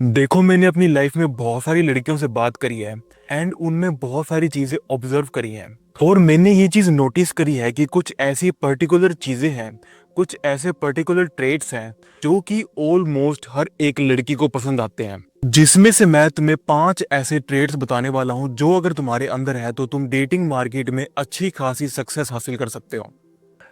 देखो, मैंने अपनी लाइफ में बहुत सारी लड़कियों से बात करी है एंड उनमें बहुत सारी चीजें ऑब्जर्व करी हैं। और मैंने ये चीज नोटिस करी है कि कुछ ऐसी पर्टिकुलर चीजें हैं, कुछ ऐसे पर्टिकुलर ट्रेट्स हैं जो कि ऑलमोस्ट हर एक लड़की को पसंद आते हैं। जिसमें से मैं तुम्हें 5 ऐसे ट्रेट्स बताने वाला हूं जो अगर तुम्हारे अंदर है तो तुम डेटिंग मार्केट में अच्छी खासी सक्सेस हासिल कर सकते हो।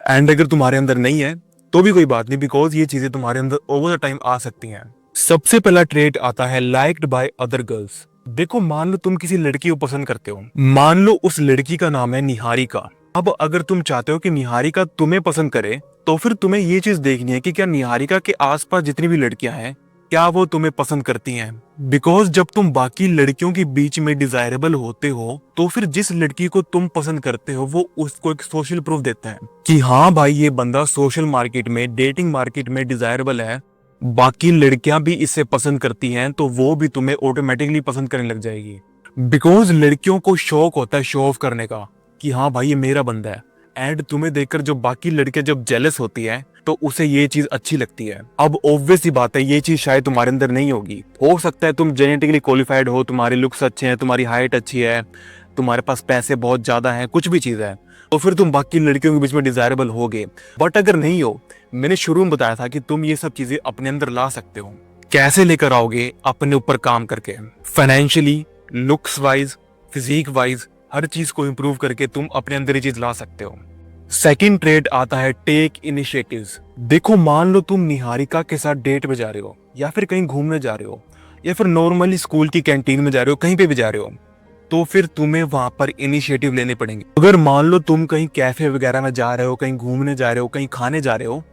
एंड अगर तुम्हारे अंदर नहीं है तो भी कोई बात नहीं, बिकॉज ये चीजें तुम्हारे अंदर ओवर द टाइम आ सकती हैं। सबसे पहला ट्रेट आता है लाइक्ड बाय अदर गर्ल्स। देखो, मान लो तुम किसी लड़की को पसंद करते हो, मान लो उस लड़की का नाम है निहारिका। अब अगर तुम चाहते हो कि निहारिका तुम्हें पसंद करे तो फिर तुम्हें ये चीज देखनी है कि क्या निहारिका के आसपास जितनी भी लड़कियां हैं क्या वो तुम्हें पसंद करती हैं। बिकॉज जब तुम बाकी लड़कियों के बीच में डिजायरेबल होते हो तो फिर जिस लड़की को तुम पसंद करते हो वो उसको एक सोशल प्रूफ देता है कि हाँ भाई, ये बंदा सोशल मार्केट में, डेटिंग मार्केट में डिजायरेबल है, बाकी लड़कियां भी इससे पसंद करती हैं, तो वो भी तुम्हें ऑटोमेटिकली पसंद करने लग जाएगी। बिकॉज लड़कियों को शौक होता है शो ऑफ करने का कि हाँ भाई ये मेरा बंदा है। एंड तुम्हें देखकर जो बाकी लड़कियां जब जेलस होती है तो उसे ये चीज अच्छी लगती है। अब ऑब्वियस सी बात है, ये चीज शायद तुम्हारे अंदर नहीं होगी। हो सकता है तुम जेनेटिकली क्वालिफाइड हो, तुम्हारे लुक्स अच्छे हैं, तुम्हारी हाइट अच्छी है, तुम्हारे पास पैसे बहुत ज्यादा हैं, कुछ भी चीज है, तो फिर तुम बाकी लड़कियों के बीच में डिजायरेबल होगे। बट अगर नहीं हो, मैंने शुरू में बताया था कि तुम ये सब चीजें अपने अंदर ला सकते हो। कैसे लेकर आओगे? अपने ऊपर काम करके, financially, looks wise, physique wise, हर चीज को इंप्रूव करके तुम अपने अंदर ये चीज ला सकते हो। सेकंड ट्रेड आता है टेक इनिशिएटिव्स। देखो, मान लो तुम निहारिका के साथ डेट पे जा रहे हो, या फिर कहीं घूमने जा रहे हो, या फिर नॉर्मली स्कूल की कैंटीन में जा रहे हो, कहीं पे भी जा रहे हो, तो फिर तुम्हें वहां पर इनिशिएटिव लेने पड़ेंगे। अगर मान लो तुम कहीं कैफे वगैरह में जा रहे हो, कहीं घूमने जा रहे हो, कहीं खाने जा रहे हो,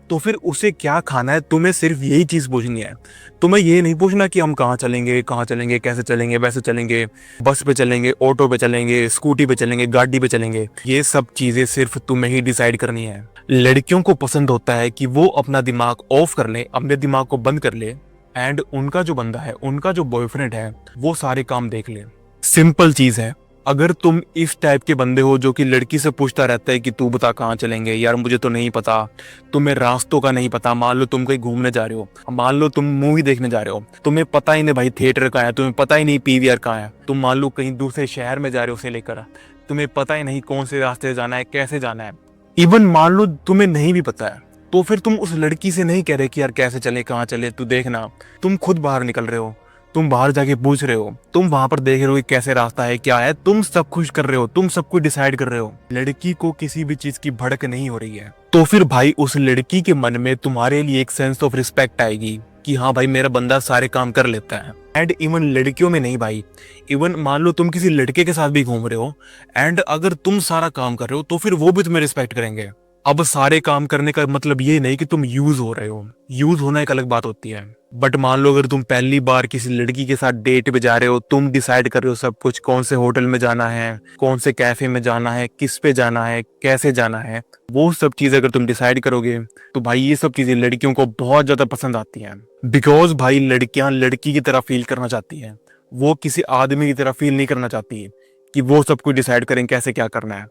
तो फिर उसे क्या खाना है तुम्हें सिर्फ यही चीज पूछनी है। तुम्हें ये नहीं पूछना कि हम कहाँ चलेंगे, कैसे चलेंगे, वैसे चलेंगे, बस पे चलेंगे, ऑटो पे चलेंगे, स्कूटी पे चलेंगे, गाड़ी पे चलेंगे। ये सब चीजें सिर्फ तुम्हें ही डिसाइड करनी है। लड़कियों को पसंद होता है कि वो अपना दिमाग ऑफ कर ले, अपने दिमाग को बंद कर ले, एंड उनका जो बंदा है, उनका जो बॉयफ्रेंड है, वो सारे काम देख ले। सिंपल चीज है। अगर तुम इस टाइप के बंदे हो जो कि लड़की से पूछता रहता है कि तू बता कहाँ चलेंगे, यार मुझे तो नहीं पता, तुम्हें रास्तों का नहीं पता, मान लो तुम कहीं घूमने जा रहे हो, मान लो तुम मूवी देखने जा रहे हो, तुम्हें पता ही नहीं भाई थिएटर कहाँ है, तुम्हें पता ही नहीं पीवीआर कहाँ है, तुम मान लो कहीं दूसरे शहर में जा रहे हो उसे लेकर, तुम्हें पता ही नहीं कौन से रास्ते से जाना है, कैसे जाना है, इवन मान लो तुम्हें नहीं भी पता है, तो फिर तुम उस लड़की से नहीं कह रहे कि यार कैसे चले, कहाँ चले, तू देखना। तुम खुद बाहर निकल रहे हो, तुम बाहर जाके पूछ रहे हो, तुम वहां पर देख रहे हो कि कैसे रास्ता है, क्या है, तुम सब कुछ कर रहे हो, तुम सब कुछ डिसाइड कर रहे हो। लड़की को किसी भी चीज की भड़क नहीं हो रही है, तो फिर भाई उस लड़की के मन में तुम्हारे लिए एक सेंस ऑफ रिस्पेक्ट आएगी कि हाँ भाई मेरा बंदा सारे काम कर लेता है। एंड इवन लड़कियों में नहीं भाई, इवन मान लो तुम किसी लड़के के साथ भी घूम रहे हो, एंड अगर तुम सारा काम कर रहे हो तो फिर वो भी तुम्हें रिस्पेक्ट करेंगे। अब सारे काम करने का मतलब ये नहीं कि तुम यूज हो रहे हो, यूज होना एक अलग बात होती है। बट मान लो अगर तुम पहली बार किसी लड़की के साथ डेट पे जा रहे हो, तुम डिसाइड कर रहे हो सब कुछ, कौन से होटल में जाना है, कौन से कैफे में जाना है, किस पे जाना है, कैसे जाना है, वो सब चीजें अगर तुम डिसाइड करोगे तो भाई ये सब चीजें लड़कियों को बहुत ज्यादा पसंद आती हैं। बिकॉज भाई लड़कियां लड़की की तरह फील करना चाहती हैं, वो किसी आदमी की तरह फील नहीं करना चाहती कि वो सब कुछ डिसाइड करें कैसे क्या करना है।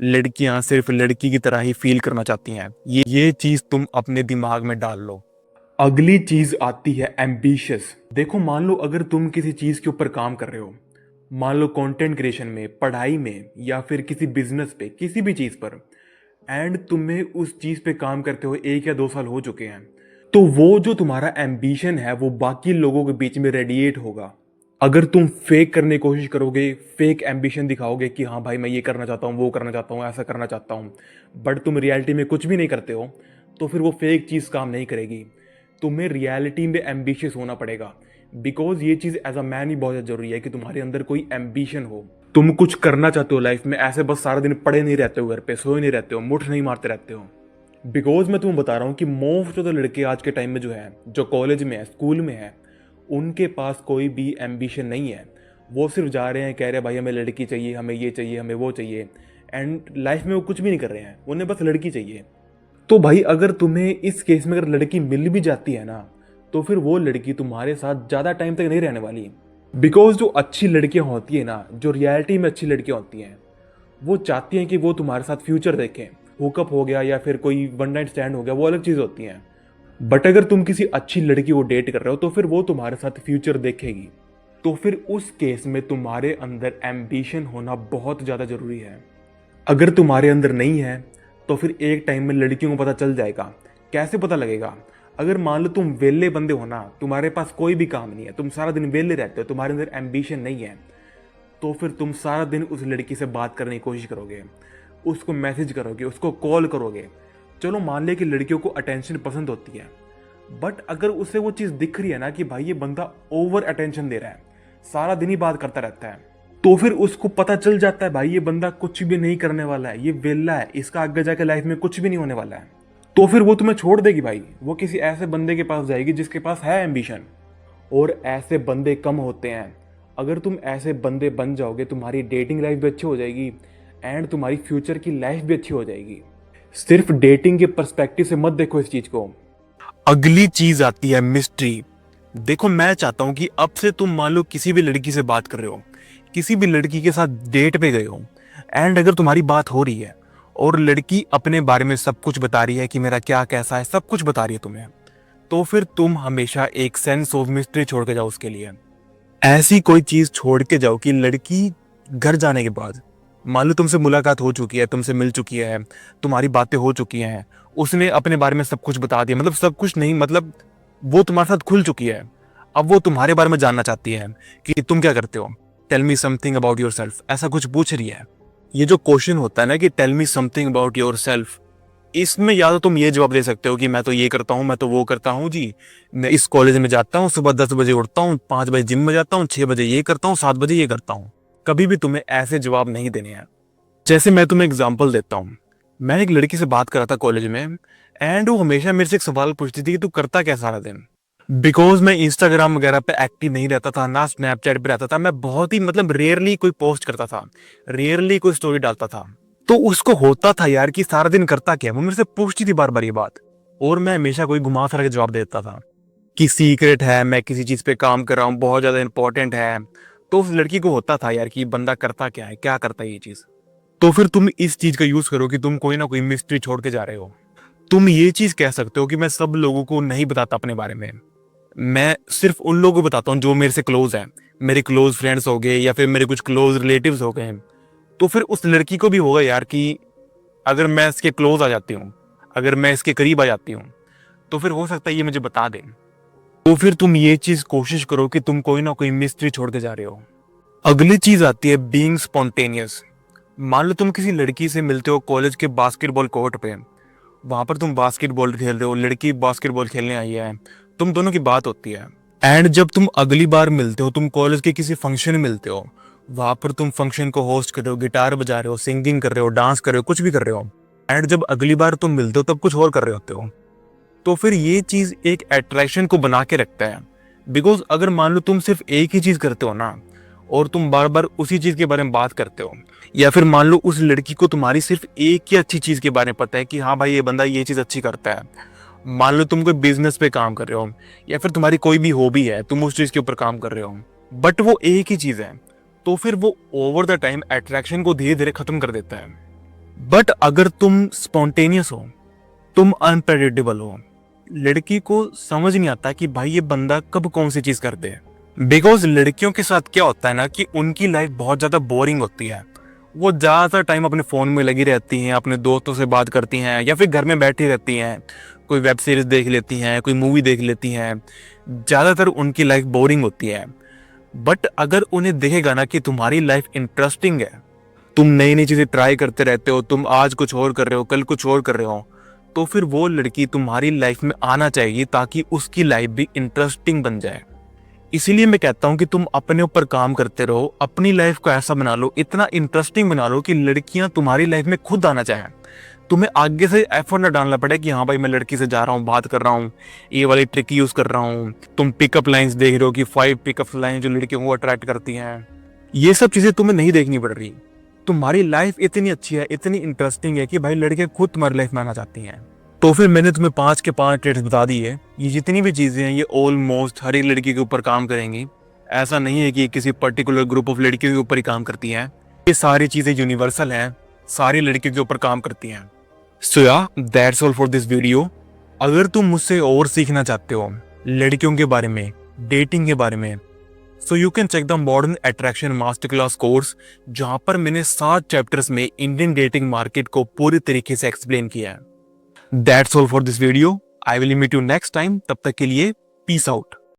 लड़कियां सिर्फ लड़की की तरह ही फील करना चाहती हैं। ये चीज तुम अपने दिमाग में डाल लो। अगली चीज आती है एम्बिशियस। देखो, मान लो अगर तुम किसी चीज के ऊपर काम कर रहे हो, मान लो कंटेंट क्रिएशन में, पढ़ाई में, या फिर किसी बिजनेस पे, किसी भी चीज पर, एंड तुम्हें उस चीज पे काम करते हुए 1 या 2 साल हो चुके हैं, तो वो जो तुम्हारा एम्बिशन है वो बाकी लोगों के बीच में रेडिएट होगा। अगर तुम फेक करने की कोशिश करोगे, फेक एम्बिशन दिखाओगे कि हाँ भाई मैं ये करना चाहता हूँ, वो करना चाहता हूँ, ऐसा करना चाहता हूँ, बट तुम रियलिटी में कुछ भी नहीं करते हो, तो फिर वो फेक चीज़ काम नहीं करेगी। तुम्हें रियलिटी में एम्बिशियस होना पड़ेगा। बिकॉज ये चीज़ एज अ मैन ही बहुत ज़्यादा जरूरी है कि तुम्हारे अंदर कोई एम्बिशन हो, तुम कुछ करना चाहते हो लाइफ में, ऐसे बस सारा दिन पड़े नहीं रहते हो, घर पे सोए नहीं रहते हो, मुठ नहीं मारते रहते हो। बिकॉज मैं तुम्हें बता रहा हूँ कि मोस्ट ऑफ द लड़के आज के टाइम में जो है, जो कॉलेज में है, स्कूल में है, उनके पास कोई भी एम्बिशन नहीं है। वो सिर्फ जा रहे हैं, कह रहे हैं भाई हमें लड़की चाहिए, हमें ये चाहिए, हमें वो चाहिए, एंड लाइफ में वो कुछ भी नहीं कर रहे हैं, उन्हें बस लड़की चाहिए। तो भाई अगर तुम्हें इस केस में अगर लड़की मिल भी जाती है ना, तो फिर वो लड़की तुम्हारे साथ ज़्यादा टाइम तक नहीं रहने वाली। बिकॉज जो अच्छी लड़कियां होती है ना, जो रियलिटी में अच्छी लड़कियां होती हैं, वो चाहती हैं कि वो तुम्हारे साथ फ्यूचर देखें। हुकअप हो गया या फिर कोई वन नाइट स्टैंड हो गया, वो अलग चीज़ होती हैं। बट अगर तुम किसी अच्छी लड़की को डेट कर रहे हो तो फिर वो तुम्हारे साथ फ्यूचर देखेगी। तो फिर उस केस में तुम्हारे अंदर एम्बिशन होना बहुत ज़्यादा ज़रूरी है। अगर तुम्हारे अंदर नहीं है तो फिर एक टाइम में लड़कियों को पता चल जाएगा। कैसे पता लगेगा? अगर मान लो तुम वेले बंदे हो ना, तुम्हारे पास कोई भी काम नहीं है, तुम सारा दिन वेले रहते हो, तुम्हारे अंदर एम्बिशन नहीं है, तो फिर तुम सारा दिन उस लड़की से बात करने की कोशिश करोगे, उसको मैसेज करोगे, उसको कॉल करोगे। चलो मान ले कि लड़कियों को अटेंशन पसंद होती है, बट अगर उसे वो चीज़ दिख रही है ना कि भाई ये बंदा ओवर अटेंशन दे रहा है, सारा दिन ही बात करता रहता है, तो फिर उसको पता चल जाता है भाई ये बंदा कुछ भी नहीं करने वाला है, ये वेला है, इसका आगे जाके लाइफ में कुछ भी नहीं होने वाला है। तो फिर वो तुम्हें छोड़ देगी भाई, वो किसी ऐसे बंदे के पास जाएगी जिसके पास है एम्बिशन। और ऐसे बंदे कम होते हैं। अगर तुम ऐसे बंदे बन जाओगे, तुम्हारी डेटिंग लाइफ भी अच्छी हो जाएगी एंड तुम्हारी फ्यूचर की लाइफ भी अच्छी हो जाएगी। सिर्फ डेटिंग के पर्सपेक्टिव से मत देखो इस चीज को। अगली चीज आती है मिस्ट्री। देखो, मैं चाहता हूं कि अब से तुम मान लो किसी भी लड़की से बात कर रहे हो, किसी भी लड़की के साथ डेट पे गए हो, एंड अगर तुम्हारी बात हो रही है और लड़की अपने बारे में सब कुछ बता रही है कि मेरा क्या कैसा है, सब कुछ बता रही है तुम्हें, तो फिर तुम हमेशा एक सेंस ऑफ मिस्ट्री छोड़ के जाओ उसके लिए। ऐसी कोई चीज छोड़ के जाओ कि लड़की घर जाने के बाद, मान लो तुमसे मुलाकात हो चुकी है, तुमसे मिल चुकी है, तुम्हारी बातें हो चुकी हैं, उसने अपने बारे में सब कुछ बता दिया, मतलब सब कुछ नहीं, मतलब वो तुम्हारे साथ खुल चुकी है, अब वो तुम्हारे बारे में जानना चाहती है कि तुम क्या करते हो, tell me something about yourself, ऐसा कुछ पूछ रही है। ये जो क्वेश्चन होता है ना कि tell me something about yourself, इसमें या तो तुम ये जवाब दे सकते हो कि मैं तो ये करता हूँ, मैं तो वो करता हूँ जी, मैं इस कॉलेज में जाता हूँ, सुबह 10 बजे उठता हूँ, 5 बजे जिम में जाता हूँ, 6 बजे ये करता हूँ, 7 बजे ये करता हूँ। कभी भी तुम्हें ऐसे जवाब नहीं देने हैं। जैसे मैं तुम्हें एग्जांपल देता हूँ, मैं एक लड़की से बात कर रहा था कॉलेज में, एंड वो हमेशा मेरे से एक सवाल पूछती थी कि तू करता क्या सारा दिन। बिकॉज मैं इंस्टाग्राम वगैरह पे एक्टिव नहीं रहता था, ना स्नैपचैट पे रहता था, मैं बहुत ही मतलब रेयरली कोई पोस्ट करता था, रेयरली कोई स्टोरी डालता था। तो उसको होता था यार कि सारा दिन करता क्या है, वो मेरे से पूछती थी बार बार ये बात, और मैं हमेशा कोई घुमा फिरा के जवाब देता था कि सीक्रेट है, मैं किसी चीज पे काम कर रहा हूँ, बहुत ज्यादा इंपॉर्टेंट है। तो उस लड़की को होता था यार कि बंदा करता क्या है, क्या करता है ये चीज। तो फिर तुम इस चीज का यूज करो कि तुम कोई ना कोई मिस्ट्री छोड़ के जा रहे हो। तुम ये चीज कह सकते हो कि मैं सब लोगों को नहीं बताता अपने बारे में, मैं सिर्फ उन लोगों को बताता हूँ जो मेरे से क्लोज है, मेरे क्लोज फ्रेंड्स हो गए या फिर मेरे कुछ क्लोज रिलेटिव्स हो गए। तो फिर उस लड़की को भी होगा यार कि अगर मैं इसके क्लोज आ जाती हूँ, अगर मैं इसके करीब आ जाती हूँ, तो फिर हो सकता है ये मुझे बता दे। तो फिर तुम ये चीज कोशिश करो कि तुम कोई ना कोई मिस्ट्री छोड़ के जा रहे हो। अगली चीज आती है बीइंग स्पॉन्टेनियस। मान लो तुम किसी लड़की से मिलते हो कॉलेज के बास्केटबॉल कोर्ट पे, वहां पर तुम बास्केटबॉल खेल रहे हो, लड़की बास्केटबॉल खेलने आई है, तुम दोनों की बात होती है, एंड जब तुम अगली बार मिलते हो, तुम कॉलेज के किसी फंक्शन में मिलते हो, वहां पर तुम फंक्शन को होस्ट कर रहे हो, गिटार बजा रहे हो, सिंगिंग कर रहे हो, डांस कर रहे हो, कुछ भी कर रहे हो, एंड जब अगली बार तुम मिलते हो तब कुछ और कर रहे होते हो। तो फिर ये चीज एक अट्रैक्शन को बना के रखता है। बिकॉज अगर मान लो तुम सिर्फ एक ही चीज करते हो ना, और तुम बार बार उसी चीज के बारे में बात करते हो, या फिर मान लो उस लड़की को तुम्हारी सिर्फ एक ही अच्छी चीज के बारे में पता है कि हाँ भाई ये बंदा ये चीज अच्छी करता है, मान लो तुम कोई बिजनेस पे काम कर रहे हो या फिर तुम्हारी कोई भी हॉबी है, तुम उस चीज के ऊपर काम कर रहे हो, बट वो एक ही चीज है, तो फिर वो ओवर द टाइम अट्रैक्शन को धीरे धीरे खत्म कर देता है। बट अगर तुम स्पॉन्टेनियस हो, तुम अनप्रेडिक्टेबल हो, लड़की को समझ नहीं आता कि भाई ये बंदा कब कौन सी चीज कर दे। बिकॉज लड़कियों के साथ क्या होता है ना कि उनकी लाइफ बहुत ज्यादा बोरिंग होती है, वो ज्यादातर टाइम अपने फोन में लगी रहती हैं, अपने दोस्तों से बात करती हैं या फिर घर में बैठी रहती हैं, कोई वेब सीरीज देख लेती हैं, कोई मूवी देख लेती हैं, ज्यादातर उनकी लाइफ बोरिंग होती है। बट अगर उन्हें दिखेगा ना कि तुम्हारी लाइफ इंटरेस्टिंग है, तुम नई नई चीजें ट्राई करते रहते हो, तुम आज कुछ और कर रहे हो, कल कुछ और कर रहे हो, तो फिर वो लड़की तुम्हारी लाइफ में आना चाहिए ताकि उसकी लाइफ भी इंटरेस्टिंग बन जाए। इसीलिए मैं कहता हूं कि तुम अपने ऊपर काम करते रहो, अपनी लाइफ को ऐसा बना लो, इतना इंटरेस्टिंग बना लो कि लड़कियां तुम्हारी लाइफ में खुद आना चाहें। तुम्हें आगे से एफर्ट ना डालना पड़े कि हाँ भाई मैं लड़की से जा रहा हूँ, बात कर रहा हूँ, ये वाली ट्रिक यूज कर रहा हूँ। तुम पिकअप लाइंस देख रहे हो कि 5 पिकअप लाइन जो लड़कियों को अट्रैक्ट करती हैं, ये सब चीजें तुम्हें नहीं देखनी पड़ रही। तुम्हारी लाइफ इतनी अच्छी है, इतनी इंटरेस्टिंग है कि भाई लड़के खुद तुम्हारी लाइफ में आना चाहती हैं। तो फिर मैंने तुम्हें 5 के 5 ट्रेड्स बता दी है। ये जितनी भी चीजें हैं ये ऑलमोस्ट हर एक लड़की के ऊपर काम करेंगी। ऐसा नहीं है कि किसी पर्टिकुलर ग्रुप ऑफ लड़कियों के ऊपर ही काम करती हैं, ये सारी चीजें यूनिवर्सल हैं, सारी लड़कियों के ऊपर काम करती हैं। सो या that's all for this video. अगर तुम मुझसे और सीखना चाहते हो लड़कियों के बारे में, डेटिंग के बारे में, so you can check the modern attraction master class course, जहां पर मैंने 7 चैप्टर्स में इंडियन डेटिंग मार्केट को पूरी तरीके से एक्सप्लेन किया है। That's all for this video. I will meet you next time. तब तक के लिए पीस आउट।